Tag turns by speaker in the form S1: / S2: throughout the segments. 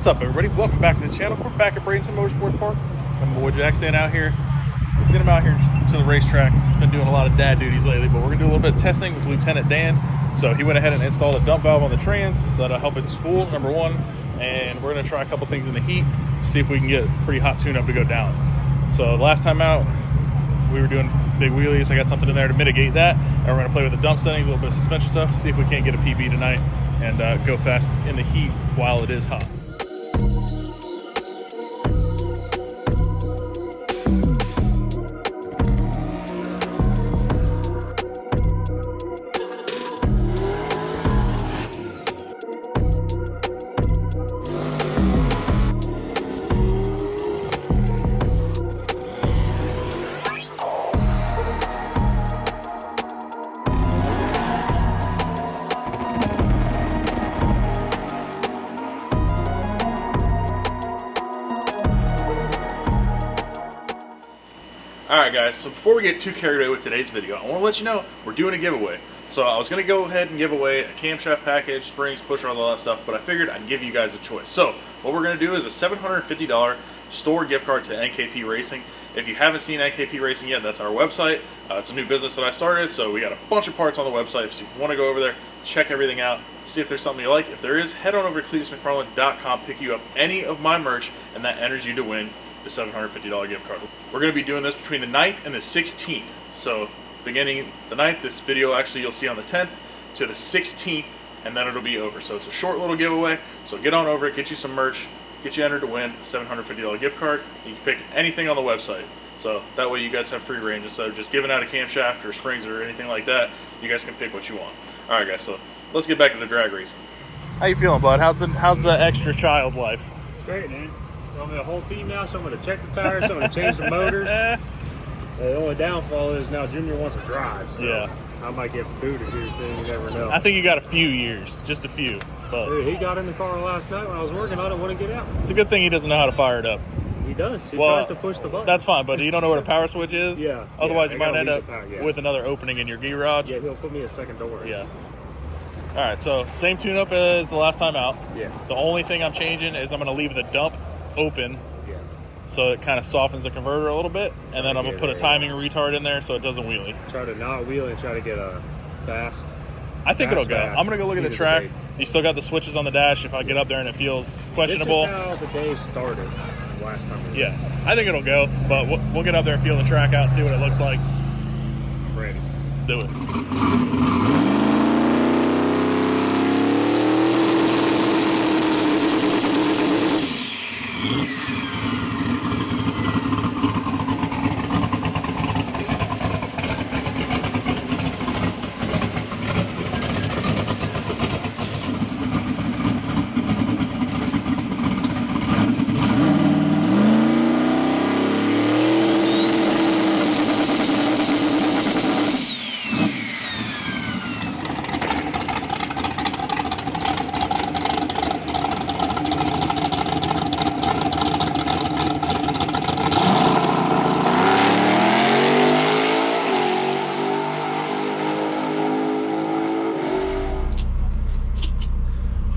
S1: What's up, everybody? Welcome back to the channel. We're back at Bradenton Motorsports Park. I'm my boy Jack.Dan out here. Get him out here to the racetrack. He's been doing a lot of dad duties lately, but we're gonna do a little bit of testing with Lieutenant.Dan. So he went ahead and installed a dump valve on the trans, so that'll help it spool, number one. And we're gonna try a couple things in the heat, see if we can get a pretty hot tune-up to go down. So the last time out, we were doing big wheelies. I got something in there to mitigate that. And we're gonna play with the dump settings, a little bit of suspension stuff, see if we can't get a PB tonight and go fast in the heat while it is hot. Alright guys, so before we get too carried away with today's video, I want to let you know we're doing a giveaway. So I was going to go ahead and give away a camshaft package, springs, pusher, all that stuff, but I figured I'd give you guys a choice. So what we're going to do is a $750 store gift card to NKP Racing. If you haven't seen NKP Racing yet, that's our website. It's a new business that I started, so we got a bunch of parts on the website. So if you want to go over there, check everything out, see if there's something you like. If there is, head on over to CletusMcFarland.com, pick you up any of my merch, and that enters you to win the $750 gift card. We're going to be doing this between the 9th and the 16th. So beginning the 9th, this video actually you'll see on the 10th, to the 16th, and then it'll be over. So it's a short little giveaway. So get on over it, get you some merch, get you entered to win a $750 gift card. You can pick anything on the website. So that way you guys have free range. Instead of just giving out a camshaft or springs or anything like that, you guys can pick what you want. Alright guys, so let's get back to the drag racing. How you feeling, bud? How's the extra child life?
S2: It's great, man. I'm the whole team now, so I'm going to check the tires, so I'm going to change the motors. The only downfall is now Junior wants to drive, so yeah. I might get booted here soon, you never know.
S1: I think you got a few years, just a few. But
S2: dude, he got in the car last night when I was working on it, want to get out.
S1: It's a good thing he doesn't know how to fire it up.
S2: He does. He tries to push the button.
S1: That's fine, but you don't know where the power switch is?
S2: Yeah.
S1: Otherwise, you might end up with another opening in your garage.
S2: Yeah, he'll put me a second door.
S1: Yeah. All right, so same tune-up as the last time out.
S2: Yeah.
S1: The only thing I'm changing is I'm going to leave the dump open.
S2: Yeah.
S1: So it kind of softens the converter a little bit, and then I'm going to put a timing retard in there so it doesn't wheelie.
S2: Try to not wheel and try to get a fast.
S1: I think it'll go. I'm going to go look at the track. You still got the switches on the dash if I get up there and it feels questionable.
S2: This is how the day started last time.
S1: Yeah, I think it'll go, but we'll get up there and feel the track out, see what it looks like.
S2: I'm ready.
S1: Let's do it.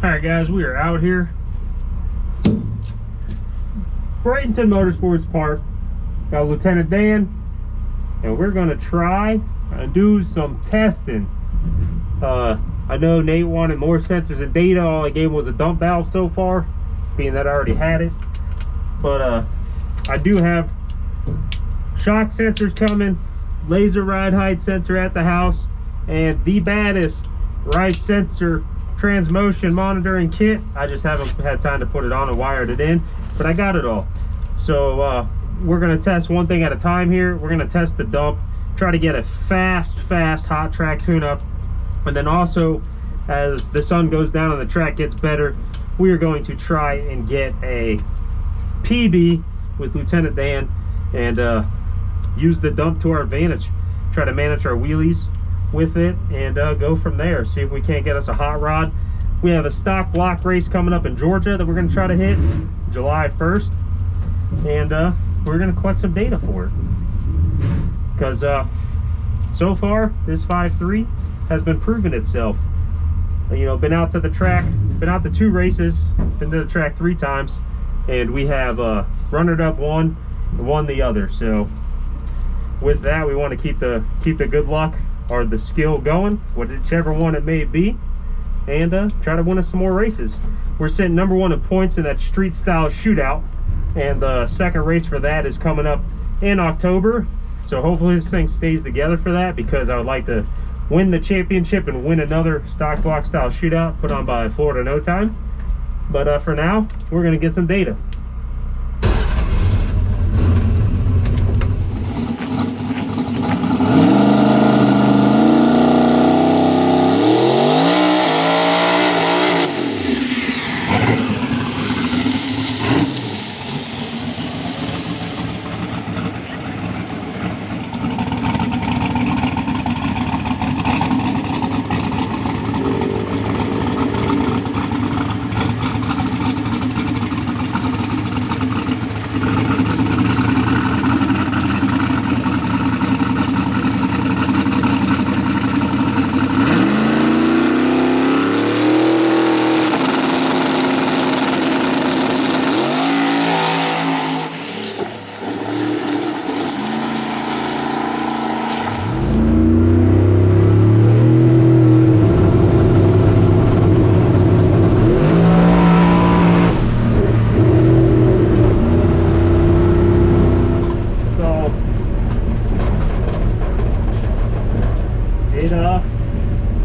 S2: Alright guys, we are out here. Bradenton Motorsports Park. Got Lieutenant Dan. And we're going to try and do some testing. I know Nate wanted more sensors and data. All I gave was a dump valve so far, being that I already had it. But I do have shock sensors coming, laser ride height sensor at the house, and the baddest ride sensor transmotion monitoring kit. I just haven't had time to put it on and wired it in, but I got it all. So we're going to test one thing at a time here. We're going to test the dump, try to get a fast hot track tune-up, and then also as the sun goes down and the track gets better, we are going to try and get a PB with Lieutenant Dan and use the dump to our advantage. Try to manage our wheelies with it and go from there. See if we can't get us a hot rod. We have a stock block race coming up in Georgia that we're going to try to hit July 1st, and we're going to collect some data for it, because so far this 5.3 has been proving itself. You know, been out to the track, been out to 2 races, been to the track 3 times, and we have runner-up one and won the other. So with that, we want to keep the good luck or the skill going, whichever one it may be, and try to win us some more races. We're sitting number 1 in points in that street style shootout, and the second race for that is coming up in October. So hopefully this thing stays together for that, because I would like to win the championship and win another stock block style shootout put on by Florida No Time. But for now, we're gonna get some data.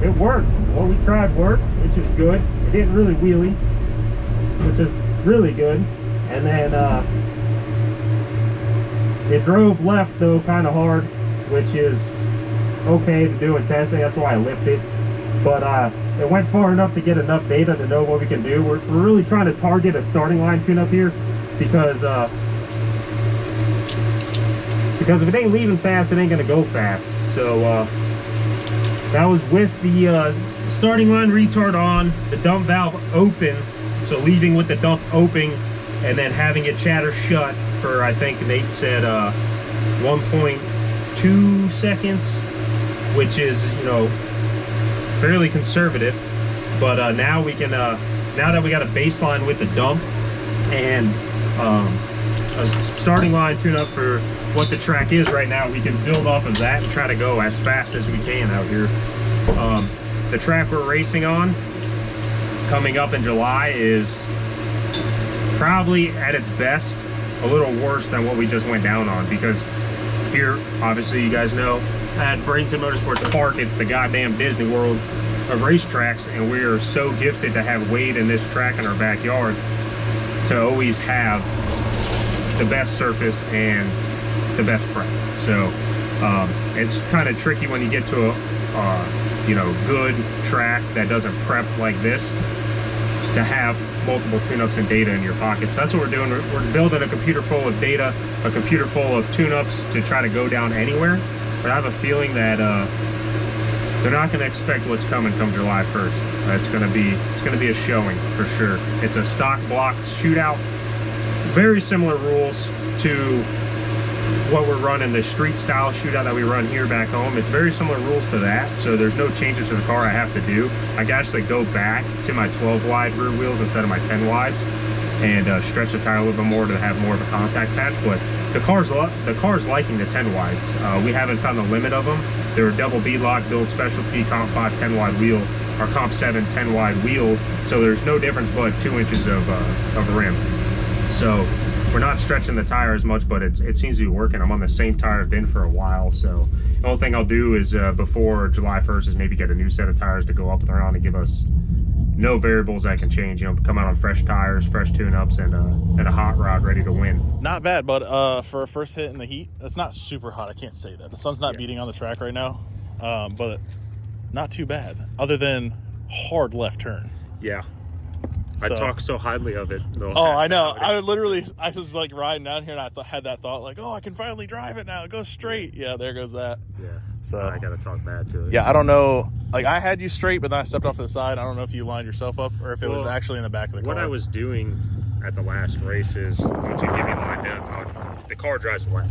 S2: It worked. What we tried worked, which is good. It didn't really wheelie, which is really good. And then it drove left though kind of hard, which is okay to do in testing. That's why I lifted. But it went far enough to get enough data to know what we can do. We're really trying to target a starting line tune up here, because if it ain't leaving fast, it ain't gonna go fast. So that was with the starting line retard on, the dump valve open, so leaving with the dump open and then having it chatter shut for, I think Nate said 1.2 seconds, which is, you know, fairly conservative. But now we can now that we got a baseline with the dump and a starting line tune up for what the track is right now, we can build off of that and try to go as fast as we can out here. The track we're racing on coming up in July is probably at its best a little worse than what we just went down on, because here, obviously you guys know, at Bradenton Motorsports Park, it's the goddamn Disney World of racetracks, and we are so gifted to have Wade in this track in our backyard to always have the best surface and the best prep. So it's kind of tricky when you get to a you know, good track that doesn't prep like this, to have multiple tune-ups and data in your pockets. So that's what we're doing. We're building a computer full of data, a computer full of tune-ups to try to go down anywhere. But I have a feeling that they're not going to expect what's coming come July 1st. It's going to be a showing for sure. It's a stock block shootout. Very similar rules to what we're running, the street style shootout that we run here back home. It's very similar rules to that, so there's no changes to the car I have to do. I can actually go back to my 12 wide rear wheels instead of my 10 wides and stretch the tire a little bit more to have more of a contact patch. But the car's liking the 10 wides. We haven't found the limit of them. They're a double beadlock build specialty comp 5 10 wide wheel, or comp 7 10 wide wheel, so there's no difference but 2 inches of rim. So we're not stretching the tire as much, but it seems to be working. I'm on the same tire I've been for a while, so the only thing I'll do is before July 1st is maybe get a new set of tires to go up and around and give us no variables that can change. You know, come out on fresh tires, fresh tune-ups, and a hot rod ready to win.
S1: Not bad, but for a first hit in the heat, it's not super hot. I can't say that. The sun's not beating on the track right now, but not too bad, other than hard left turn.
S2: Yeah.
S1: So,
S2: I talk so highly of it. Though.
S1: Oh, I know. I was like riding down here, and I had that thought, like, oh, I can finally drive it now. It goes straight. Yeah, there goes that.
S2: Yeah.
S1: So
S2: I gotta talk bad to it.
S1: Yeah, I don't know. Like, I had you straight, but then I stepped off to the side. I don't know if you lined yourself up or if it was actually in the back of the car.
S2: What I was doing, at the last races, once you get me lined up, the car drives left.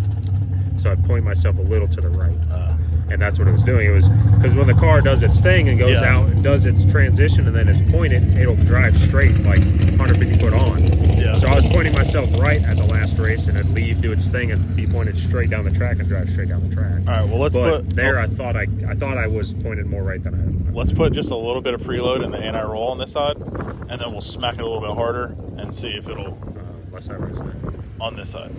S2: So I'd point myself a little to the right. And that's what it was doing. It was because when the car does its thing and goes out and does its transition and then it's pointed, it'll drive straight like 150 foot on. Yeah. So I was pointing myself right at the last race, and it'd leave, do its thing, and be pointed straight down the track and drive straight down the track.
S1: All right. Well, let's put
S2: there. I thought I was pointed more right than I am.
S1: Let's put just a little bit of preload in the anti-roll on this side, and then we'll smack it a little bit harder and see if it'll.
S2: Left side, right side.
S1: On this side.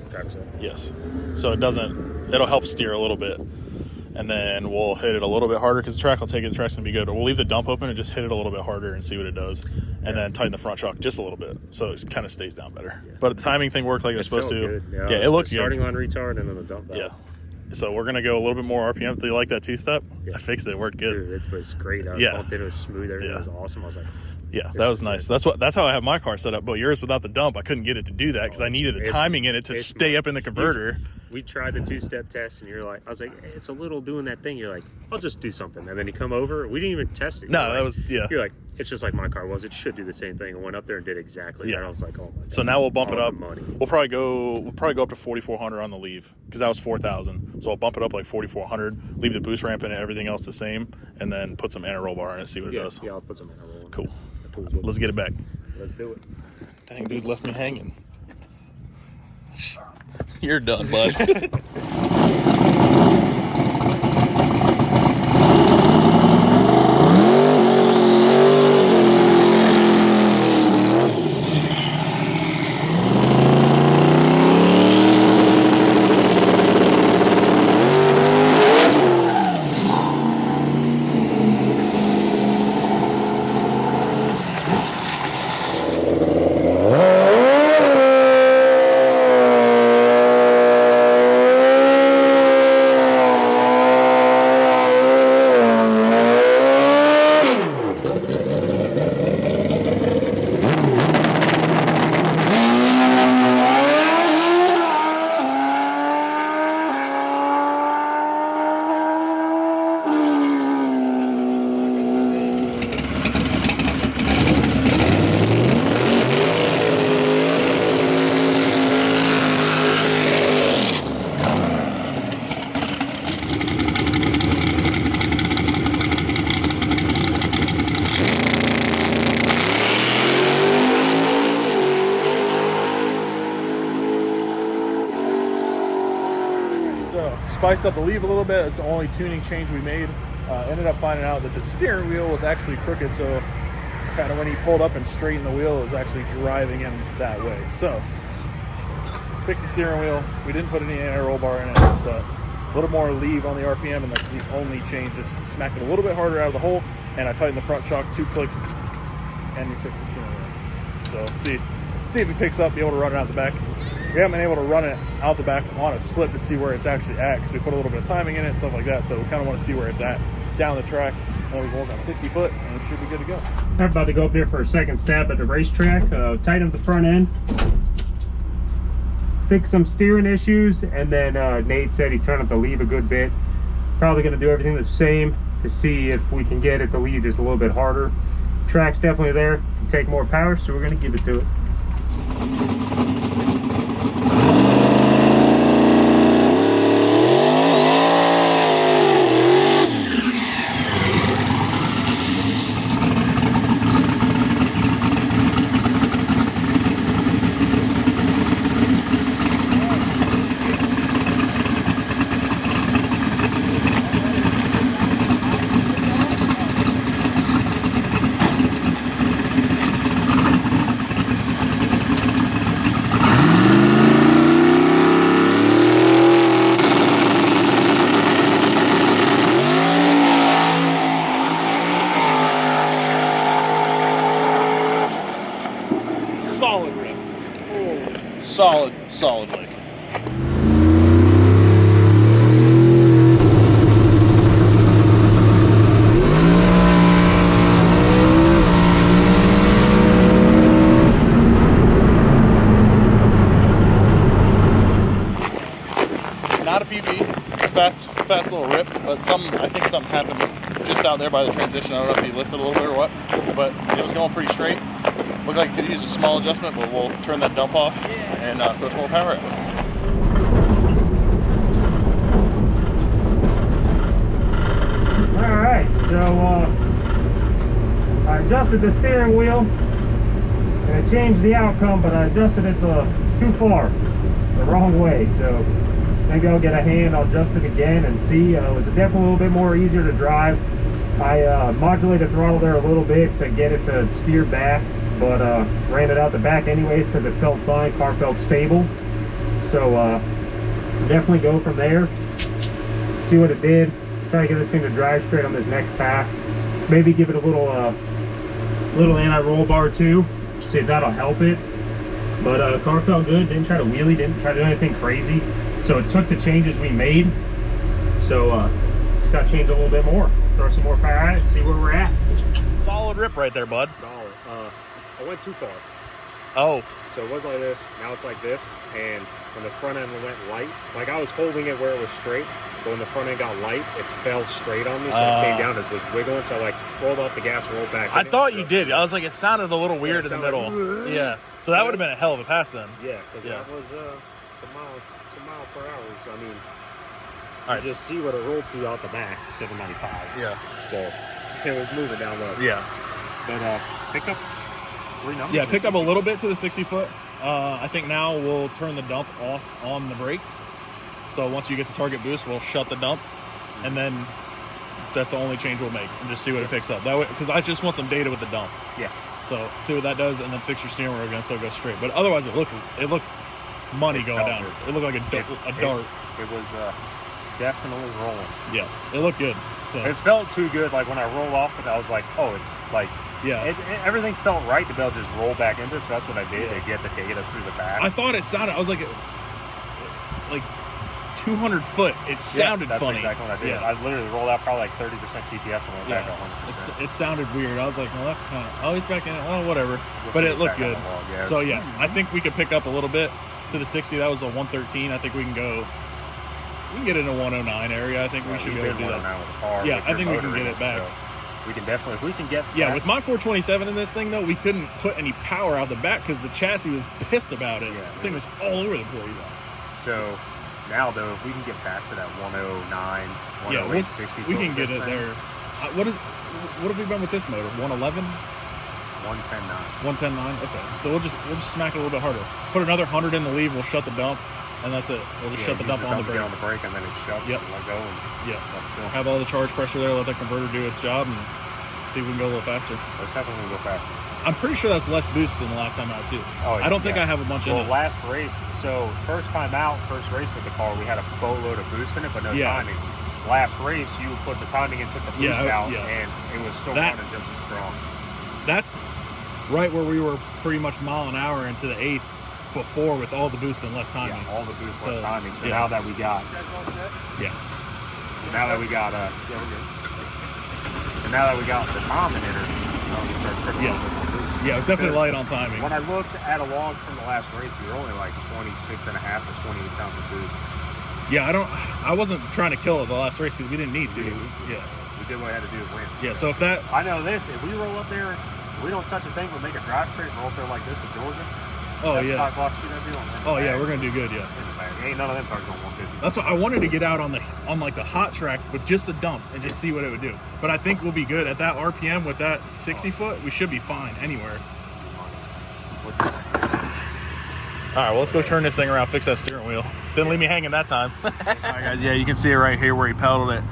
S2: Driver's side.
S1: Yes. So it doesn't. It'll help steer a little bit. And then we'll hit it a little bit harder because the track will take it. The track's going to be good. Or we'll leave the dump open and just hit it a little bit harder and see what it does. And then tighten the front shock just a little bit so it kind of stays down better. Yeah. But the timing thing worked like it was supposed to.
S2: Good. Yeah,
S1: it looked good.
S2: Starting line retard and then the dump.
S1: Yeah. So we're going to go a little bit more RPM. Do you like that two-step?
S2: Yeah.
S1: I fixed it. It worked good.
S2: Dude, it was great. I bumped it. It was smooth. Everything was awesome. I was like...
S1: Yeah, that was nice. That's how I have my car set up. But yours without the dump, I couldn't get it to do that because I needed the timing in it to stay up in the converter.
S2: We tried the two-step test, and you're like, I was like, hey, it's a little doing that thing. You're like, I'll just do something. And then you come over. We didn't even test it.
S1: No, that was,
S2: You're like, it's just like my car was. It should do the same thing. I went up there and did exactly that. I was like, oh my God.
S1: So now we'll bump it up. We'll probably go up to 4,400 on the leave because that was 4,000. So I'll bump it up like 4,400, leave the boost ramp in it, everything else the same, and then put some anti-roll bar in it and see what it does.
S2: Yeah, I'll put some anti-roll in it.
S1: Cool. Let's get it back.
S2: Let's do it.
S1: Dang, dude left me hanging. You're done, bud. Spiced up the leaf a little bit. It's the only tuning change we made. Ended up finding out that the steering wheel was actually crooked, so kind of when he pulled up and straightened the wheel, it was actually driving him that way. So fixed the steering wheel. We didn't put any anti-roll bar in it, but a little more leave on the RPM, and that's the only change. Just smacked it a little bit harder out of the hole, and I tightened the front shock 2 clicks, and we fixed the steering wheel. So see if it picks up, be able to run it out the back. We haven't been able to run it out the back on a slip to see where it's actually at because we put a little bit of timing in it and stuff like that. So we kind of want to see where it's at down the track. And then we can work on 60 foot and it should be good to go.
S2: I'm about to go up there for a second stab at the racetrack. Tighten up the front end. Fix some steering issues. And then Nate said he turned up the leave a good bit. Probably going to do everything the same to see if we can get it to leave just a little bit harder. Track's definitely there. Take more power, so we're going to give it to it.
S1: Solid rip. Oh. Solid leg. Not a PB, fast little rip, but I think something happened just out there by the transition. I don't know if he lifted a little bit or what, but it was going pretty straight. Look like you could use a small adjustment, but we'll turn that dump off and throw some more power in.
S2: Alright, so I adjusted the steering wheel and it changed the outcome, but I adjusted it too far, the wrong way. So maybe I'll get a hand, I'll adjust it again and see. It was definitely a little bit more easier to drive. I modulated the throttle there a little bit to get it to steer back, but ran it out the back anyways because it felt fine, car felt stable. So definitely go from there, see what it did. Try to get this thing to drive straight on this next pass. Maybe give it a little anti-roll bar too, see if that'll help it. But car felt good, didn't try to wheelie, didn't try to do anything crazy. So it took the changes we made. So just got to change a little bit more. Throw some more power at it, see where we're at.
S1: Solid rip right there, bud.
S2: Solid. I went too far.
S1: Oh.
S2: So it was like this, now it's like this, and when the front end went light, like I was holding it where it was straight, but when the front end got light, it fell straight on me, so it came down, it was wiggling, so I like rolled off the gas, rolled back.
S1: I thought you did. I was like, it sounded a little weird in the middle.
S2: Like,
S1: yeah. So that would have been a hell of a pass then.
S2: Yeah, because that was some mile per hour. So I mean,
S1: all right,
S2: just see what it rolled through out the back, 795.
S1: Yeah.
S2: So it was moving down low.
S1: Yeah.
S2: But pick up 3 numbers.
S1: Yeah, picked up a little bit to the 60 foot. I think now we'll turn the dump off on the brake. So once you get to target boost, we'll shut the dump, and then that's the only change we'll make, and just see what it picks up. That way, because I just want some data with the dump.
S2: Yeah.
S1: So see what that does, and then fix your steering wheel again so it goes straight. But otherwise, it looked money going down. It looked like a dart.
S2: It was definitely rolling.
S1: Yeah, it looked good. So
S2: it felt too good. Like when I rolled off it, I was like, oh, it's like,
S1: yeah,
S2: everything felt right to be able to just roll back into it. So that's what I did to get the data through the back.
S1: I thought it sounded. I was like 200 foot. It sounded funny.
S2: That's exactly what I did.
S1: Yeah.
S2: I literally rolled out probably like 30% TPS and went back 100%.
S1: It sounded weird. I was like, well, that's kind of, oh, he's back in it. Oh, whatever. But it looked good.
S2: Yeah,
S1: so yeah, I think we could pick up a little bit to the 60. That was a 113. I think we can go. We can get in a 109 area. I think we should be able to do that.
S2: With the car,
S1: yeah, I think we can get it back.
S2: So we can definitely, if we can get.
S1: Yeah, with my 427 in this thing though, we couldn't put any power out the back because the chassis was pissed about it.
S2: Yeah,
S1: the thing was all over the place.
S2: Yeah. So now though, if we can get back to that 109, 108, 60,
S1: we can get it there. What have we been with this motor? 111.
S2: 110.9.
S1: 110.9. Okay, so we'll just smack it a little bit harder. Put another 100 in the lead. We'll shut the dump, and that's it. We'll just shut the dump on the brake.
S2: On the brake, and then it shuts.
S1: Yep.
S2: And let go. And
S1: have all the charge pressure there. Let that converter do its job, and see if we can go a little faster.
S2: Let's definitely go faster.
S1: I'm pretty sure that's less boost than the last time out too.
S2: Oh, yeah,
S1: I don't think I have a bunch in it.
S2: Well, last race, so first time out, first race with the car, we had a boatload of boost in it, but no timing. Last race, you put the timing and took the boost out, and it was still running just as strong.
S1: That's right where we were pretty much mile an hour into the 8th before with all the boost and less timing.
S2: Yeah, all the boost, less timing. So now that we got, now that we got, so now that we got the timing in it, we start tripping a little bit more boost.
S1: Yeah, it was definitely light on timing.
S2: When I looked at a log from the last race, we were only like 26 and a half to 28 pounds of boost.
S1: Yeah, I wasn't trying to kill it the last race because we didn't need to.
S2: Yeah. We did what we had to do to win.
S1: Yeah, so if that...
S2: I know this, if we roll up there, we don't touch a thing, we'll make a drive straight and roll up there like this in Georgia.
S1: Oh, yeah.
S2: Stock box you're going to do on that.
S1: Oh, yeah, we're going to do good, yeah.
S2: Ain't none of them cars going 150.
S1: That's what I wanted to get out on like the hot track with just the dump and just see what it would do. But I think we'll be good at that RPM with that 60 foot. We should be fine anywhere. All right, well, let's go turn this thing around, fix that steering wheel. Didn't leave me hanging that time. All right, guys, yeah, you can see it right here where he pedaled it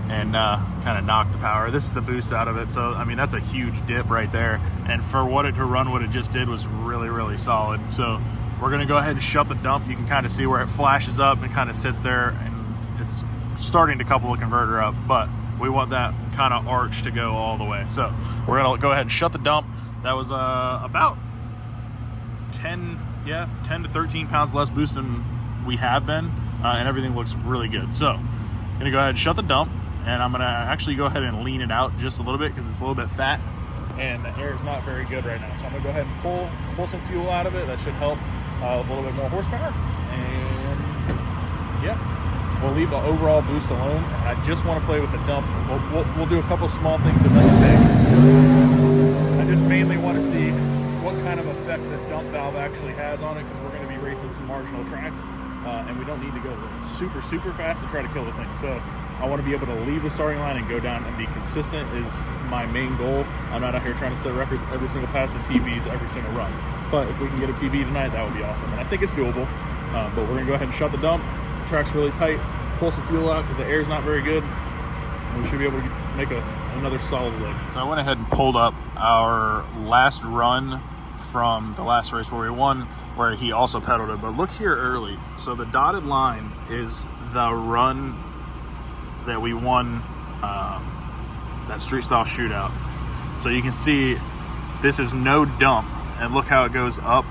S1: and kind of knocked the power. This is the boost out of it. So, I mean, that's a huge dip right there. And for what it to run, what it just did was really, really solid. So we're gonna go ahead and shut the dump. You can kind of see where it flashes up and kind of sits there, and it's starting to couple the converter up, but we want that kind of arch to go all the way. So we're gonna go ahead and shut the dump. That was about 10 to 13 pounds less boost than we have been, and everything looks really good. So I'm gonna go ahead and shut the dump, and I'm gonna actually go ahead and lean it out just a little bit because it's a little bit fat and the air is not very good right now. So I'm gonna go ahead and pull some fuel out of it. That should help with a little bit more horsepower, and we'll leave the overall boost alone. I just want to play with the dump. We'll do a couple small things to make it big. I just mainly want to see what kind of effect the dump valve actually has on it, because we're going to be racing some marginal tracks, and we don't need to go super fast to try to kill the thing. So I want to be able to leave the starting line and go down and be consistent is my main goal. I'm not out here trying to set records every single pass and PBs every single run. But if we can get a PB tonight, that would be awesome. And I think it's doable. But we're going to go ahead and shut the dump. The track's really tight. Pull some fuel out because the air's not very good. And we should be able to make another solid leg. So I went ahead and pulled up our last run from the last race where we won, where he also pedaled it. But look here early. So the dotted line is the run that we won, that street style shootout. So you can see this is no dump, and look how it goes up,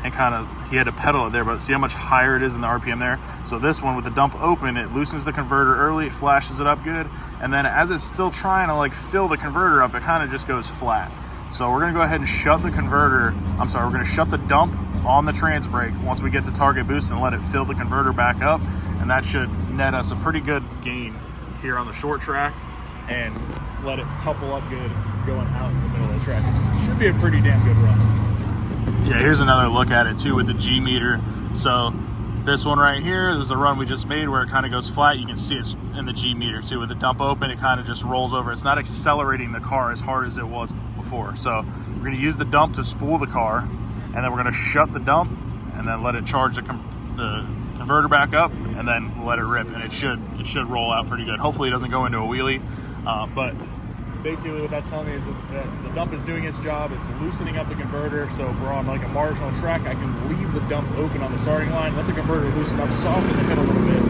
S1: and kind of, he had to pedal it there, but see how much higher it is in the RPM there. So this one with the dump open, it loosens the converter early, it flashes it up good, and then as it's still trying to like fill the converter up, it kind of just goes flat. So we're gonna go ahead and shut the converter, we're gonna shut the dump on the trans brake once we get to target boost and let it fill the converter back up, and that should net us a pretty good gain here on the short track and let it couple up good going out in the middle of the track. It should be a pretty damn good run. Yeah, here's another look at it too with the G meter. So this one right here is the run we just made where it kind of goes flat. You can see it's in the G meter too. With the dump open, it kind of just rolls over. It's not accelerating the car as hard as it was before. So we're gonna use the dump to spool the car, and then we're gonna shut the dump and then let it charge the converter back up and then let it rip, and it should roll out pretty good. Hopefully it doesn't go into a wheelie, but basically what that's telling me is that the dump is doing its job. It's loosening up the converter, so if we're on like a marginal track, I can leave the dump open on the starting line, let the converter loosen up, soften the head a little bit,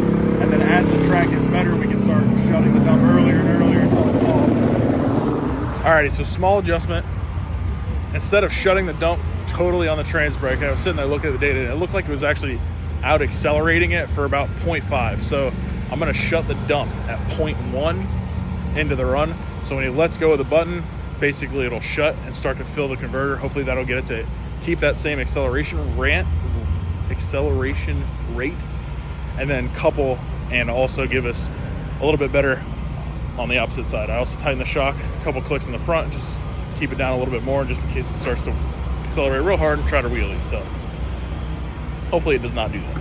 S1: and then as the track gets better, we can start shutting the dump earlier and earlier until it's off. Alrighty, so small adjustment. Instead of shutting the dump totally on the trans brake, I was sitting there looking at the data, and it looked like it was actually out accelerating it for about 0.5. So I'm gonna shut the dump at 0.1 into the run. So when he lets go of the button, basically it'll shut and start to fill the converter. Hopefully that'll get it to keep that same acceleration rate, and then couple and also give us a little bit better on the opposite side. I also tighten the shock, a couple clicks in the front, just keep it down a little bit more just in case it starts to accelerate real hard and try to wheelie. So hopefully it does not do that.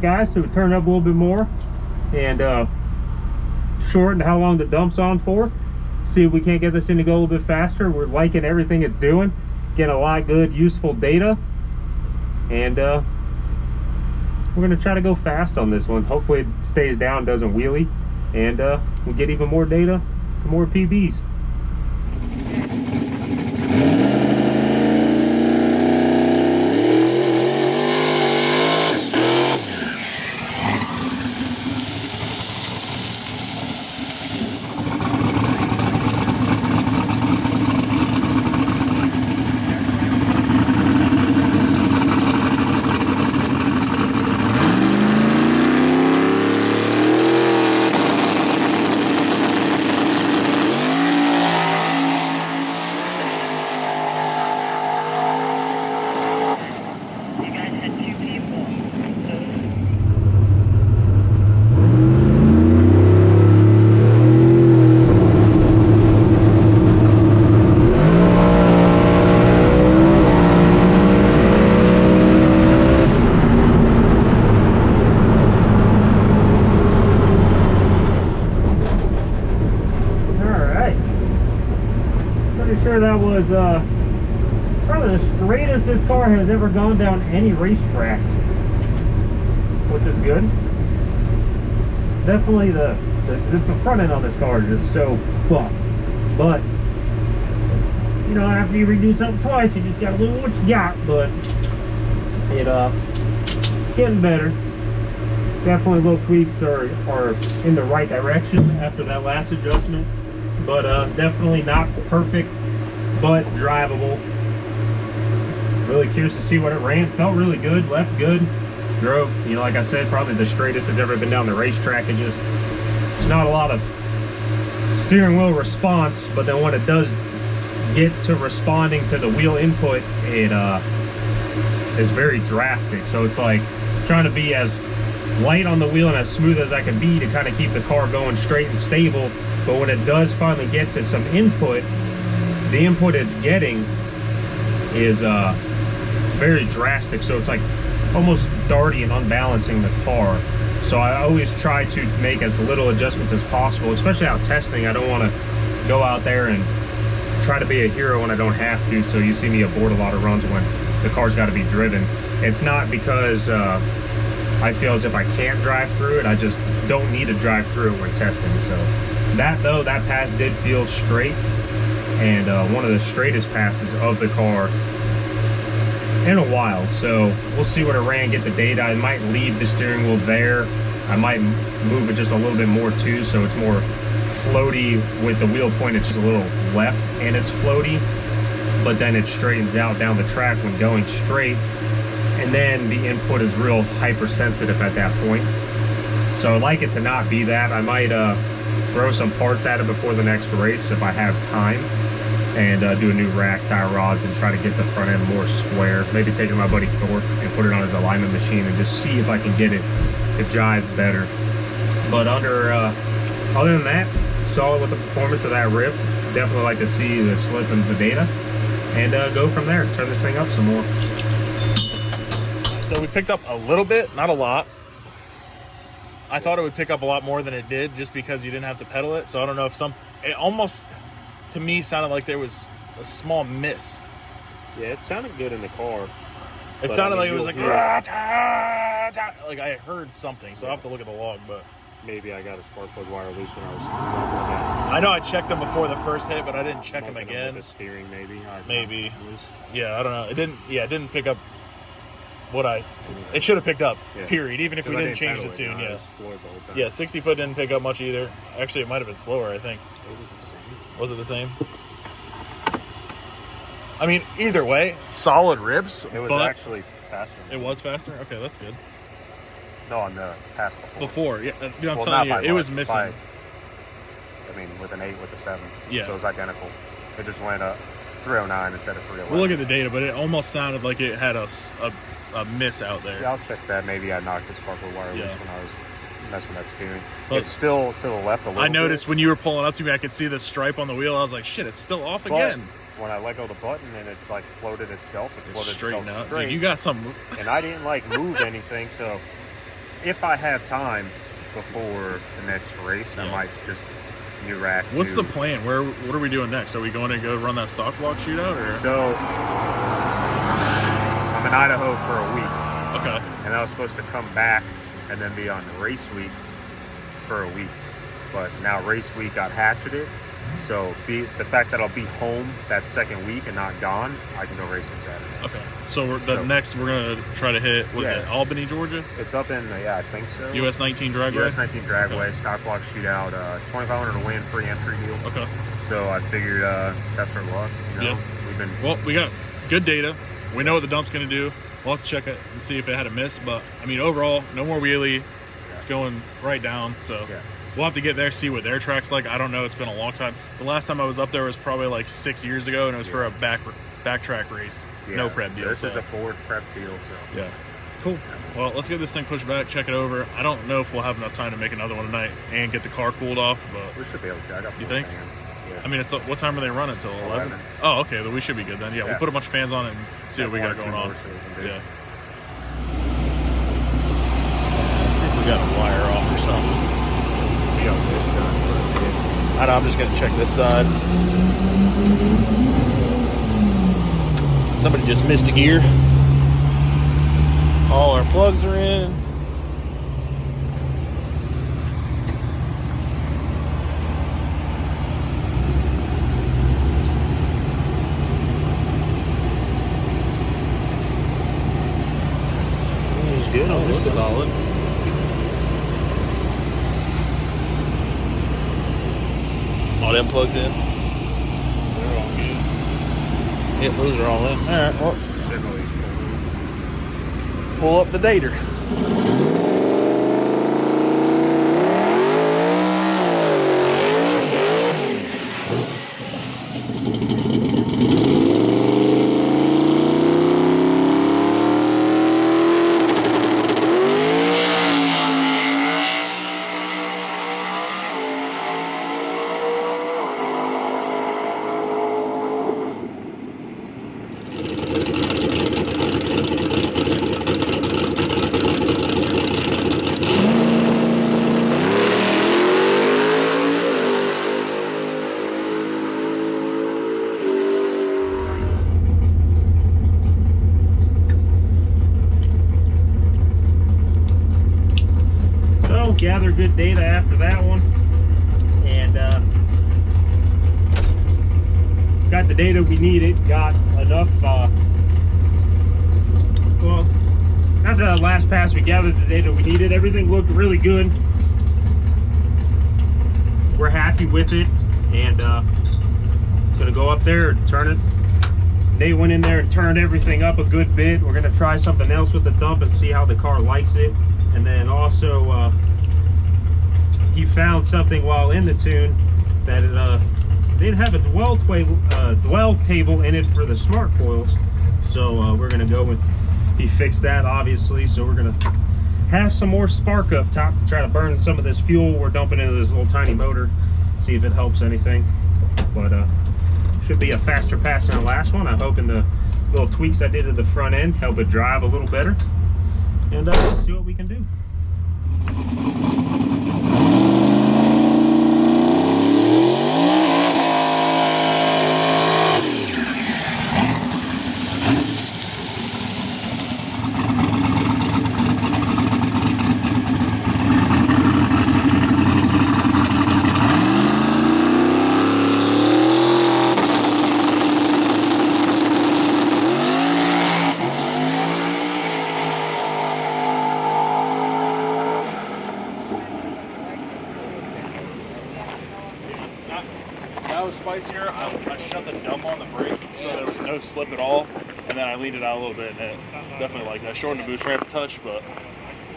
S2: Alright guys, so we turned up a little bit more and shortened how long the dump's on for. See if we can't get this thing to go a little bit faster. We're liking everything it's doing. Getting a lot of good, useful data. And we're going to try to go fast on this one. Hopefully it stays down, doesn't wheelie. And we'll get even more data, some more PBs. That was probably the straightest this car has ever gone down any racetrack, which is good. Definitely the front end on this car is just so fucked, but you know, after you redo something twice, you just gotta lose what you got. But it's getting better. Definitely little tweaks are in the right direction after that last adjustment, but definitely not perfect, but drivable. Really curious to see what it ran. Felt really good, left good, drove, you know, like I said, probably the straightest it's ever been down the racetrack. It just, there's not a lot of steering wheel response, but then when it does get to responding to the wheel input, it is very drastic. So it's like trying to be as light on the wheel and as smooth as I can be to kind of keep the car going straight and stable. But when it does finally get to some input, the input it's getting is very drastic. So it's like almost darty and unbalancing the car. So I always try to make as little adjustments as possible, especially out testing. I don't want to go out there and try to be a hero when I don't have to. So you see me abort a lot of runs when the car's got to be driven. It's not because I feel as if I can't drive through it. I just don't need to drive through it when testing. So that pass did feel straight, and one of the straightest passes of the car in a while. So we'll see what it ran, get the data. I might leave the steering wheel there. I might move it just a little bit more too, so it's more floaty with the wheel point. It's just a little left and it's floaty, but then it straightens out down the track when going straight, and then the input is real hypersensitive at that point. So I'd like it to not be that. I might throw some parts at it before the next race if I have time, and do a new rack, tie rods, and try to get the front end more square. Maybe take it to my buddy Thor and put it on his alignment machine and just see if I can get it to jive better. But other than that, solid with the performance of that rip. Definitely like to see the slip and the data, and go from there. Turn this thing up some more.
S1: So we picked up a little bit, not a lot. I thought it would pick up a lot more than it did, just because you didn't have to pedal it. So I don't know if it almost, to me, sounded like there was a small miss.
S2: Yeah, it sounded good in the car.
S1: It sounded like it was like, like I heard something. So I'll have to look at the log, but
S2: maybe I got a spark plug wire loose when I was that.
S1: I know I checked them before the first hit, but I didn't check them again.
S2: The steering, maybe.
S1: Maybe. Yeah, I don't know. It didn't. Yeah, it didn't pick up what it should have picked up. Yeah. Period. Even if we didn't change the tune. Yeah. Yeah, 60 foot didn't pick up much either. Actually, it might have been slower. I think.
S2: It was the same.
S1: Was it the same? I mean, either way, solid ribs.
S2: It was actually faster.
S1: It was faster? Okay, that's good.
S2: No, on the pass
S1: before. Yeah, I'm telling you, it was missing.
S2: I mean, with an 8 with a 7.
S1: Yeah.
S2: So it was identical. It just went up 309 instead of 311.
S1: We'll look at the data, but it almost sounded like it had a miss out there.
S2: Yeah, I'll check that. Maybe I knocked the spark plug wire loose when I was messing with that steering. But it's still to the left a little bit.
S1: I noticed when you were pulling up to me, I could see the stripe on the wheel. I was like, shit, it's still off again.
S2: When I let go of the button and it like floated itself, it floated itself
S1: out.
S2: straight.
S1: Dude, you got some.
S2: And I didn't like move anything, so if I have time before the next race, I might just new rack.
S1: What's the plan? What are we doing next? Are we going to go run that stock block shootout? Or?
S2: So I'm in Idaho for a week.
S1: Okay.
S2: And I was supposed to come back and then be on race week for a week. But now race week got hatcheted. So the fact that I'll be home that second week and not gone, I can go racing Saturday.
S1: Okay. So next we're going to try to hit, was it Albany, Georgia?
S2: It's up in, I think so.
S1: US 19 Dragway?
S2: US 19 Dragway, stock block shootout, 2,500 to win, free entry deal.
S1: Okay.
S2: So I figured test our luck. You know,
S1: well, we got good data. We know what the dump's going to do. We'll have to check it and see if it had a miss. But, I mean, overall, no more wheelie. It's going right down. So we'll have to get there, see what their track's like. I don't know. It's been a long time. The last time I was up there was probably like 6 years ago, and it was for a backtrack race. No prep deal.
S2: This is a forward prep deal. So
S1: yeah. Cool. Well, let's get this thing pushed back, check it over. I don't know if we'll have enough time to make another one tonight and get the car cooled off, but
S2: we should be able to. I got
S1: you think?
S2: Fans. Yeah.
S1: I mean, it's what time are they running till 11? Oh, okay. Then we should be good then. Yeah, we'll put a bunch of fans on it and see what we got going on. Yeah. Let's see if we got a wire off or something. I know. I'm just gonna check this side. Somebody just missed a gear. All our plugs are in. It's good. Oh, this is solid. All them plugged in. They're all good. Yep, those are all in. All right. Well, pull up the dater. Gather good data after that one, and got the data we needed. Got enough. Well, after that last pass, we gathered the data we needed. Everything looked really good. We're happy with it, and gonna go up there and turn it. Nate went in there and turned everything up a good bit. We're gonna try something else with the dump and see how the car likes it, and then also. He found something while in the tune that it didn't have a dwell table in it for the smart coils, so we're gonna go and he fixed that, obviously. So we're gonna have some more spark up top to try to burn some of this fuel we're dumping into this little tiny motor, see if it helps anything. But should be a faster pass than the last one. I'm hoping the little tweaks I did to the front end help it drive a little better, and see what we can do. Spicier. I shut the dump on the brake so there was no slip at all, and then I leaned it out a little bit, and it definitely like that. Shortened the boost ramp a touch, but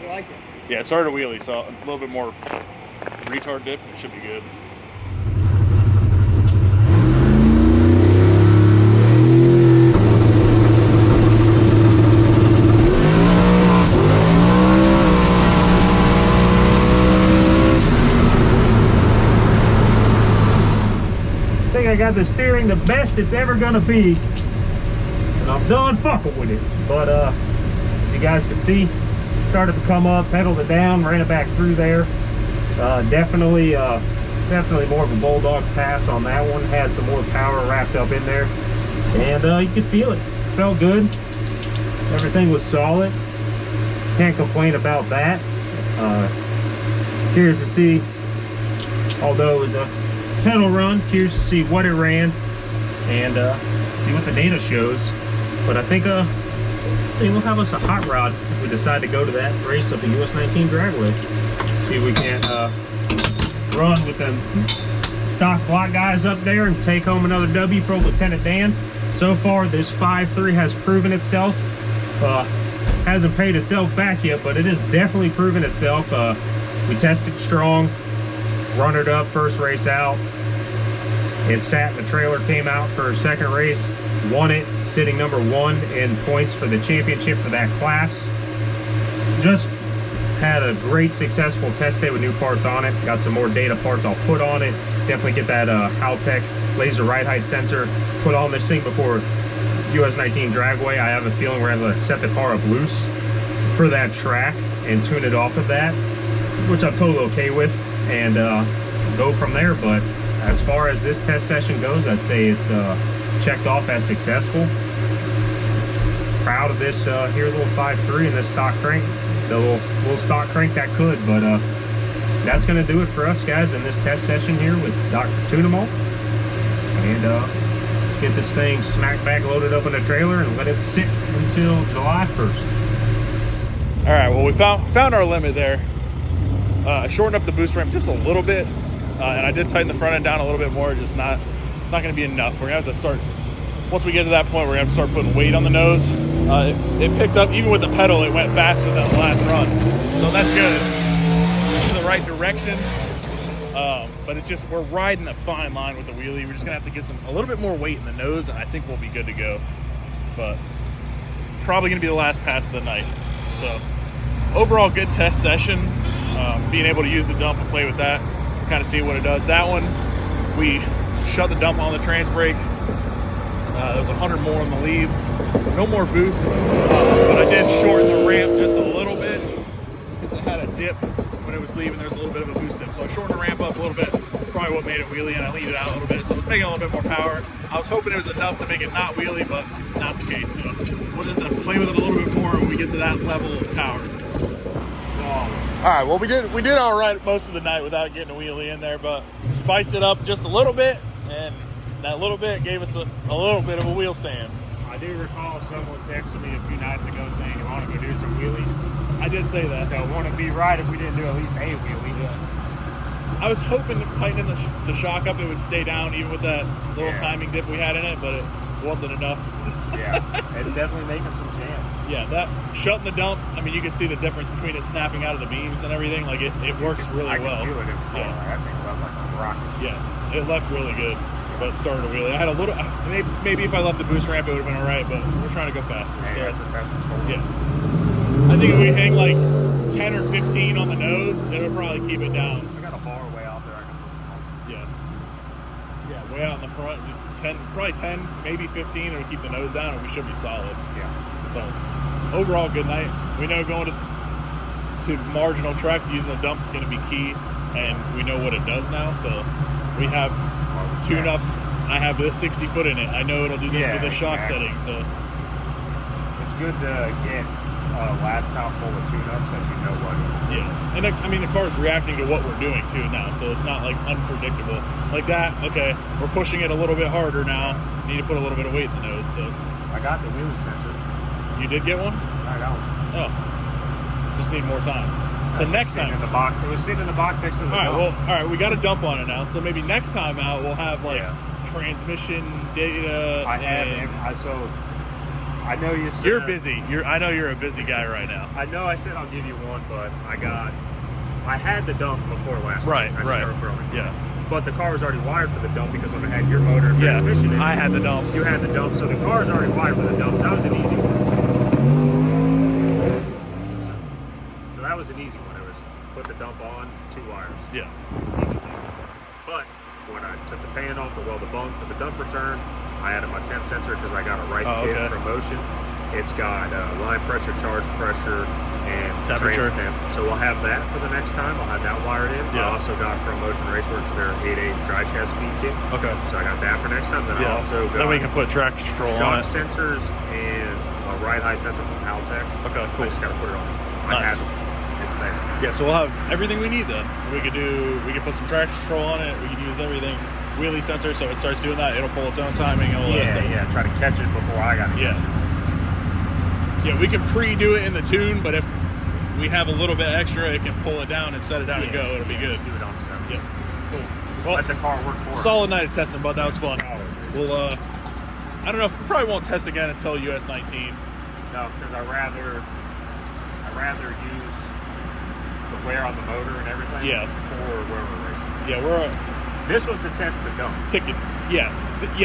S3: you like it.
S1: Yeah, it started a wheelie, so a little bit more retard dip. It should be good.
S2: I got the steering the best it's ever gonna be, and I'm done fucking with it. But as you guys can see, started to come up, pedaled it down, ran it back through there. Definitely more of a bulldog pass on that one. Had some more power wrapped up in there, and you could feel it. Felt good. Everything was solid. Can't complain about that. Curious to see, although it was a pedal run, curious to see what it ran and see what the data shows. But I think we'll have us a hot rod if we decide to go to that race up the US 19 dragway. See if we can't run with them stock block guys up there and take home another W for Lieutenant Dan. So far, this 5.3 has proven itself. Hasn't paid itself back yet, but it has definitely proven itself. We tested strong, runnered up first race out. It sat in the trailer, came out for a second race, won it, sitting number 1 in points for the championship for that class. Just had a great successful test day with new parts on it. Got some more data parts I'll put on it. Definitely get that Haltech laser ride height sensor put on this thing before US 19 dragway. I have a feeling we're going to set the car up loose for that track and tune it off of that, which I'm totally okay with, and go from there. But as far as this test session goes, I'd say it's checked off as successful. Proud of this here little 5.3 and this stock crank, the little stock crank that could. But that's going to do it for us guys in this test session here with Dr.TuneEmAll, and get this thing smack back loaded up in the trailer and let it sit until July 1st.
S1: All right, well, we found our limit there. I shortened up the boost ramp just a little bit, and I did tighten the front end down a little bit more. It's not going to be enough. We're going to have to start, once we get to that point, we're going to have to start putting weight on the nose. It picked up, even with the pedal, it went faster than the last run. So that's good. It's in the right direction. But it's just, we're riding a fine line with the wheelie. We're just going to have to get a little bit more weight in the nose, and I think we'll be good to go. But probably going to be the last pass of the night. So overall, good test session. Being able to use the dump and play with that, kind of see what it does. That one, we shut the dump on the trans brake. There was 100 more on the lead. No more boost, but I did shorten the ramp just a little bit because it had a dip when it was leaving. There's a little bit of a boost dip, so I shortened the ramp up a little bit. Probably what made it wheelie, and I leaned it out a little bit, so it was making a little bit more power. I was hoping it was enough to make it not wheelie, but not the case. So we'll just have to play with it a little bit more when we get to that level of power. All right, well, we did all right most of the night without getting a wheelie in there, but spiced it up just a little bit, and that little bit gave us a little bit of a wheel stand.
S2: I do recall someone texted me a few nights ago saying you want to go do some wheelies.
S1: I did say that.
S2: So it wouldn't be right if we didn't do at least a wheelie.
S1: Yeah. I was hoping to tightening the shock up, it would stay down even with that little timing dip we had in it, but it wasn't enough.
S2: Yeah, it's definitely making some jam.
S1: Yeah, that shutting the dump, I mean, you can see the difference between it snapping out of the beams and everything. Like, it works really well.
S2: I can feel it. That thing left like a rocket.
S1: Yeah, it left really good, but it started to wheelie. I had a little, maybe if I left the boost ramp, it would have been all right, but we're trying to go faster.
S2: Hey, that's what test is for.
S1: Yeah. I think if we hang like 10 or 15 on the nose, it would probably keep it down.
S2: I got a bar way out there I can put some on.
S1: Yeah, way out in the front, just 10, probably 10, maybe 15, it'll keep the nose down, and we should be solid.
S2: Yeah.
S1: So, overall, good night. We know going to marginal tracks, using the dump is going to be key, and we know what it does now. So, we have tune-ups. I have this 60 foot in it. I know it'll do this with the shock setting. So,
S2: it's good to get a laptop full of tune-ups that you know what.
S1: Yeah, and I mean, the car's reacting to what we're doing too now, so it's not like unpredictable. Like that, okay, we're pushing it a little bit harder now. Need to put a little bit of weight in the nose. So
S2: I got the wheelie sensor.
S1: You did get one?
S2: I got one.
S1: Oh, just need more time. So next time
S2: in the box, it was sitting in the box next to the dump.
S1: All right, we got a dump on it now. So maybe next time out we'll have like transmission data.
S2: I know you said
S1: you're busy. I know you're a busy guy right now.
S2: I know I said I'll give you one, but I had the dump before last
S1: right.
S2: Yeah. But the car was already wired for the dump because when I had your motor and transmission in,
S1: I had the dump.
S2: You had the dump, so the car is already wired for the dump. So that was an easy one. So that was an easy one. It was put the dump on, 2 wires.
S1: Yeah.
S2: Easy peasy. But when I took the pan off to weld the bung for the dump return, I added my temp sensor because I got a right kit from Motion. It's got line pressure, charge pressure, and
S1: Temperature.
S2: trace temp. So we'll have that for the next time. I'll have that wired in.
S1: Yeah.
S2: I also got from Motion Raceworks their 8.8 dry shaft speed kit.
S1: Okay.
S2: So I got that for next time. Then I also got
S1: then we can put traction control on
S2: shock
S1: it.
S2: sensors and a ride height sensor from Altec.
S1: Okay,
S2: I
S1: cool.
S2: just got to put it on.
S1: Nice.
S2: It's there.
S1: Yeah, so we'll have everything we need then. We could put some traction control on it. We could use everything. Wheelie sensor, so it starts doing that. It'll pull its own timing. And all that stuff.
S2: Yeah. Try to catch it before I got to catch it.
S1: Yeah, we can pre-do it in the tune, but if we have a little bit extra, it can pull it down and set it down and go. It'll be good.
S2: Do it on its own.
S1: Yep. Cool. Well,
S2: Let the car work for us.
S1: solid night of testing, bud. That was fun.
S2: Solid.
S1: We'll, I don't know. We probably won't test again until US 19.
S2: No, because I rather use the wear on the motor and everything.
S1: Yeah.
S2: For where we're racing.
S1: Yeah, we're
S2: This was to test the dump.
S1: ticket. Yeah.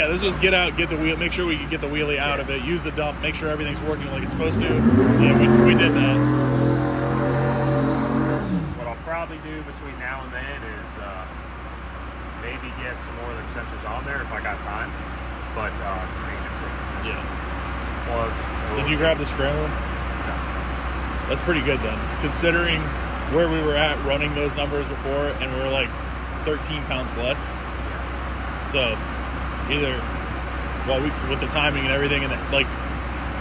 S1: This was get out, get the wheel, make sure we can get the wheelie out of it, use the dump, make sure everything's working like it's supposed to. Yeah, we did that.
S2: What I'll probably do between now and then is maybe get some more of them sensors on there if I got time. But maintenance it.
S1: Yeah.
S2: Plugs.
S1: Did you grab the scrambler?
S2: No.
S1: That's pretty good then, considering where we were at running those numbers before, and we were like 13 pounds less. So either, with the timing and everything, and like,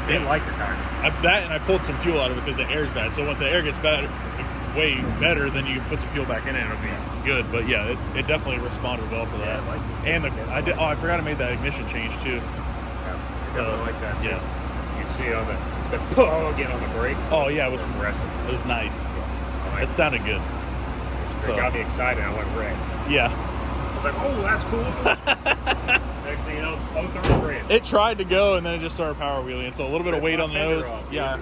S2: Didn't like the timing.
S1: And I pulled some fuel out of it because the air's bad. So when the air gets better, way better, then you can put some fuel back in it and it'll be good. But yeah, it definitely responded well for that.
S2: I like it.
S1: And I forgot I made that ignition change too.
S2: Yeah,
S1: So,
S2: I like that too.
S1: yeah.
S2: You can see on the pull again on the brake.
S1: Oh yeah, it was
S2: aggressive.
S1: It was nice.
S2: I like
S1: It sounded good.
S2: It got me excited. I went red.
S1: Yeah.
S2: I was like, oh, that's cool. Next thing you know, both are red.
S1: It tried to go and then it just started power wheeling. And so a little bit of weight on the
S2: Fender
S1: nose.
S2: off,
S1: Yeah.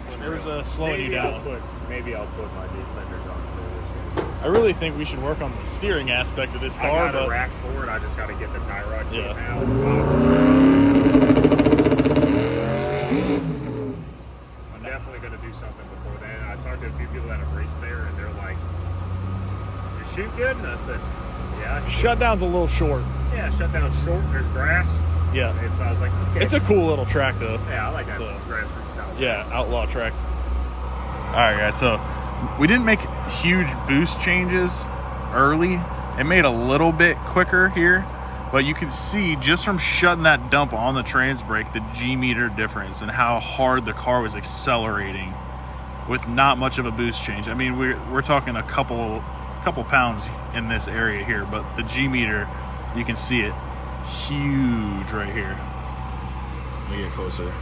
S1: It was slowing you down.
S2: Maybe I'll put my new fenders on for this.
S1: I really think we should work on the steering aspect of this car.
S2: I got a rack for it. I just got to get the tie rod put
S1: Yeah.
S2: out. I'm definitely going to do something before then. I talked to a few people that have raced there, and they're like, "You shoot good?" And I said, "Yeah."
S1: Shutdown's a little short.
S2: Yeah, shutdown short. There's grass.
S1: Yeah.
S2: I was like, okay.
S1: It's a cool little track though.
S2: Yeah, I like that
S1: So,
S2: grassroots style.
S1: yeah, outlaw tracks. All right, guys. So we didn't make huge boost changes early. It made a little bit quicker here, but you can see just from shutting that dump on the trans brake, the G meter difference and how hard the car was accelerating with not much of a boost change. I mean, we're talking a couple pounds in this area here, but the G meter, you can see it huge right here. Let me get closer.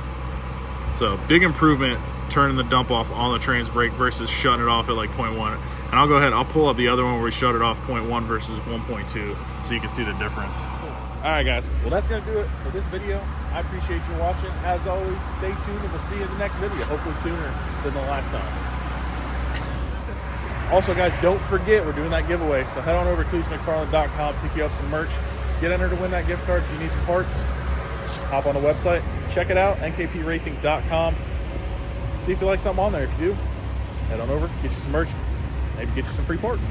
S1: So big improvement turning the dump off on the trans brake versus shutting it off at like 0.1. And I'll go ahead, I'll pull up the other one where we shut it off 0.1 versus 1.2 so you can see the difference. All right, guys. Well, that's going to do it for this video. I appreciate you watching. As always, stay tuned and we'll see you in the next video, hopefully sooner than the last time. Also, guys, don't forget, we're doing that giveaway. So head on over to CleeseMcFarland.com, pick you up some merch. Get entered to win that gift card. If you need some parts, hop on the website, check it out, nkpracing.com. See if you like something on there. If you do, head on over, get you some merch, maybe get you some free parts.